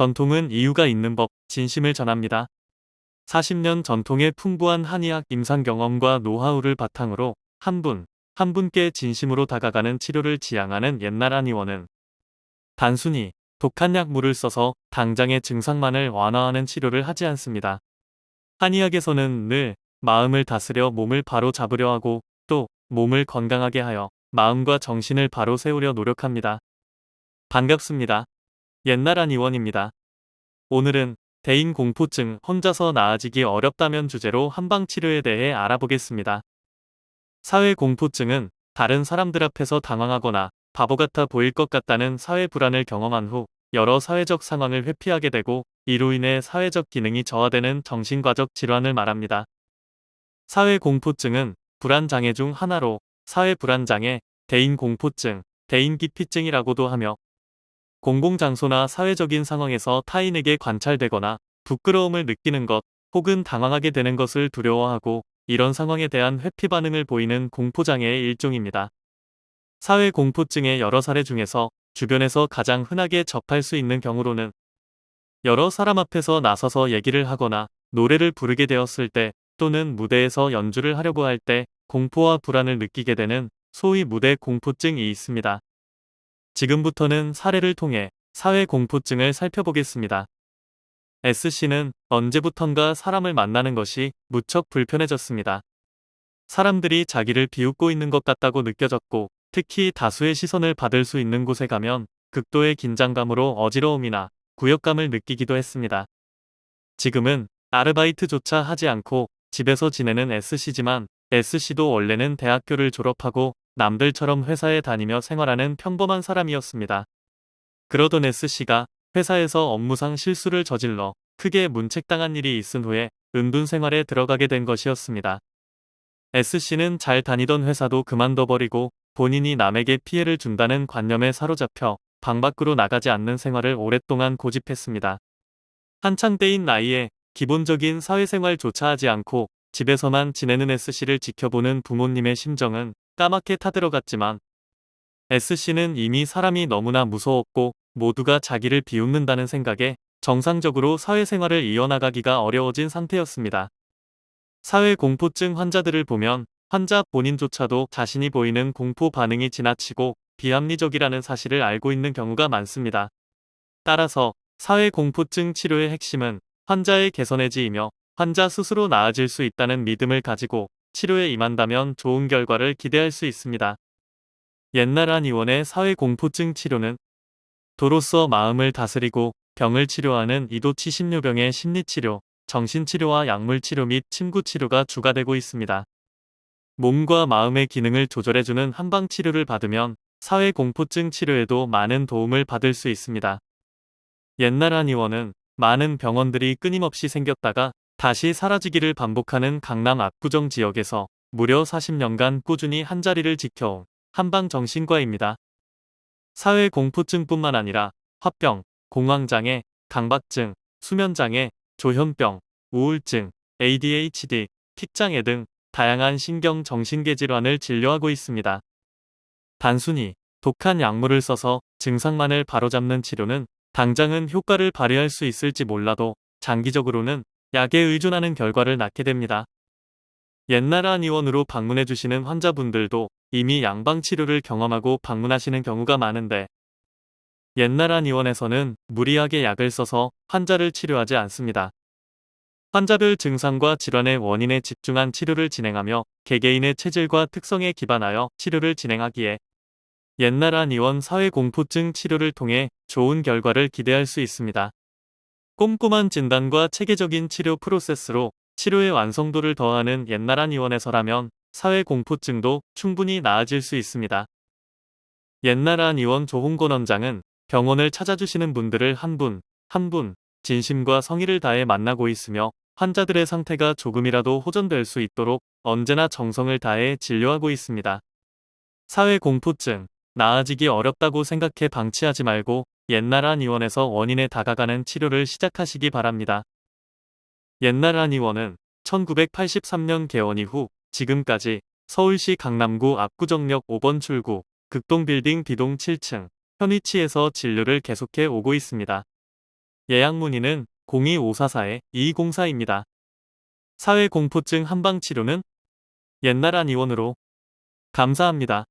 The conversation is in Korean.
전통은 이유가 있는 법, 진심을 전합니다. 40년 전통의 풍부한 한의학 임상 경험과 노하우를 바탕으로 한 분께 진심으로 다가가는 치료를 지향하는 옛날 한의원은 단순히 독한 약물을 써서 당장의 증상만을 완화하는 치료를 하지 않습니다. 한의학에서는 늘 마음을 다스려 몸을 바로 잡으려 하고 또 몸을 건강하게 하여 마음과 정신을 바로 세우려 노력합니다. 반갑습니다. 옛날 한의원입니다. 오늘은 대인 공포증 혼자서 나아지기 어렵다면 주제로 한방치료에 대해 알아보겠습니다. 사회 공포증은 다른 사람들 앞에서 당황하거나 바보 같아 보일 것 같다는 사회 불안을 경험한 후 여러 사회적 상황을 회피하게 되고 이로 인해 사회적 기능이 저하되는 정신과적 질환을 말합니다. 사회 공포증은 불안장애 중 하나로 사회 불안장애, 대인 공포증, 대인 기피증이라고도 하며 공공장소나 사회적인 상황에서 타인에게 관찰되거나 부끄러움을 느끼는 것 혹은 당황하게 되는 것을 두려워하고 이런 상황에 대한 회피 반응을 보이는 공포장애의 일종입니다. 사회 공포증의 여러 사례 중에서 주변에서 가장 흔하게 접할 수 있는 경우로는 여러 사람 앞에서 나서서 얘기를 하거나 노래를 부르게 되었을 때 또는 무대에서 연주를 하려고 할 때 공포와 불안을 느끼게 되는 소위 무대 공포증이 있습니다. 지금부터는 사례를 통해 사회 공포증을 살펴보겠습니다. S씨는 언제부턴가 사람을 만나는 것이 무척 불편해졌습니다. 사람들이 자기를 비웃고 있는 것 같다고 느껴졌고 특히 다수의 시선을 받을 수 있는 곳에 가면 극도의 긴장감으로 어지러움이나 구역감을 느끼기도 했습니다. 지금은 아르바이트조차 하지 않고 집에서 지내는 S씨지만 S씨도 원래는 대학교를 졸업하고 남들처럼 회사에 다니며 생활하는 평범한 사람이었습니다. 그러던 S씨가 회사에서 업무상 실수를 저질러 크게 문책당한 일이 있은 후에 은둔 생활에 들어가게 된 것이었습니다. S씨는 잘 다니던 회사도 그만둬버리고 본인이 남에게 피해를 준다는 관념에 사로잡혀 방 밖으로 나가지 않는 생활을 오랫동안 고집했습니다. 한창 때인 나이에 기본적인 사회생활조차 하지 않고 집에서만 지내는 S씨를 지켜보는 부모님의 심정은 까맣게 타들어갔지만 S씨는 이미 사람이 너무나 무서웠고 모두가 자기를 비웃는다는 생각에 정상적으로 사회생활을 이어나가기가 어려워진 상태였습니다. 사회 공포증 환자들을 보면 환자 본인조차도 자신이 보이는 공포 반응이 지나치고 비합리적이라는 사실을 알고 있는 경우가 많습니다. 따라서 사회 공포증 치료의 핵심은 환자의 개선의지이며 환자 스스로 나아질 수 있다는 믿음을 가지고 치료에 임한다면 좋은 결과를 기대할 수 있습니다. 옛날 한의원의 사회 공포증 치료는 도로서 마음을 다스리고 병을 치료하는 이도치 심료병의 심리치료, 정신치료와 약물치료 및 침구치료가 주가되고 있습니다. 몸과 마음의 기능을 조절해주는 한방치료를 받으면 사회 공포증 치료에도 많은 도움을 받을 수 있습니다. 옛날 한의원은 많은 병원들이 끊임없이 생겼다가 다시 사라지기를 반복하는 강남 압구정 지역에서 무려 40년간 꾸준히 한자리를 지켜온 한방정신과입니다. 사회 공포증뿐만 아니라 화병, 공황장애, 강박증, 수면장애, 조현병, 우울증, ADHD, 틱장애 등 다양한 신경-정신계 질환을 진료하고 있습니다. 단순히 독한 약물을 써서 증상만을 바로잡는 치료는 당장은 효과를 발휘할 수 있을지 몰라도 장기적으로는 약에 의존하는 결과를 낳게 됩니다. 옛날 한의원으로 방문해 주시는 환자분들도 이미 양방치료를 경험하고 방문하시는 경우가 많은데 옛날 한의원에서는 무리하게 약을 써서 환자를 치료하지 않습니다. 환자별 증상과 질환의 원인에 집중한 치료를 진행하며 개개인의 체질과 특성에 기반하여 치료를 진행하기에 옛날 한의원 사회공포증 치료를 통해 좋은 결과를 기대할 수 있습니다. 꼼꼼한 진단과 체계적인 치료 프로세스로 치료의 완성도를 더하는 옛날 한의원에서라면 사회공포증도 충분히 나아질 수 있습니다. 옛날 한의원 조홍건 원장은 병원을 찾아주시는 분들을 한 분 한 분 진심과 성의를 다해 만나고 있으며 환자들의 상태가 조금이라도 호전될 수 있도록 언제나 정성을 다해 진료하고 있습니다. 사회공포증, 나아지기 어렵다고 생각해 방치하지 말고 옛날 한의원에서 원인에 다가가는 치료를 시작하시기 바랍니다. 옛날 한의원은 1983년 개원 이후 지금까지 서울시 강남구 압구정역 5번 출구 극동빌딩 D동 7층 현위치에서 진료를 계속해 오고 있습니다. 예약 문의는 02544-2204입니다. 사회공포증 한방치료는 옛날 한의원으로. 감사합니다.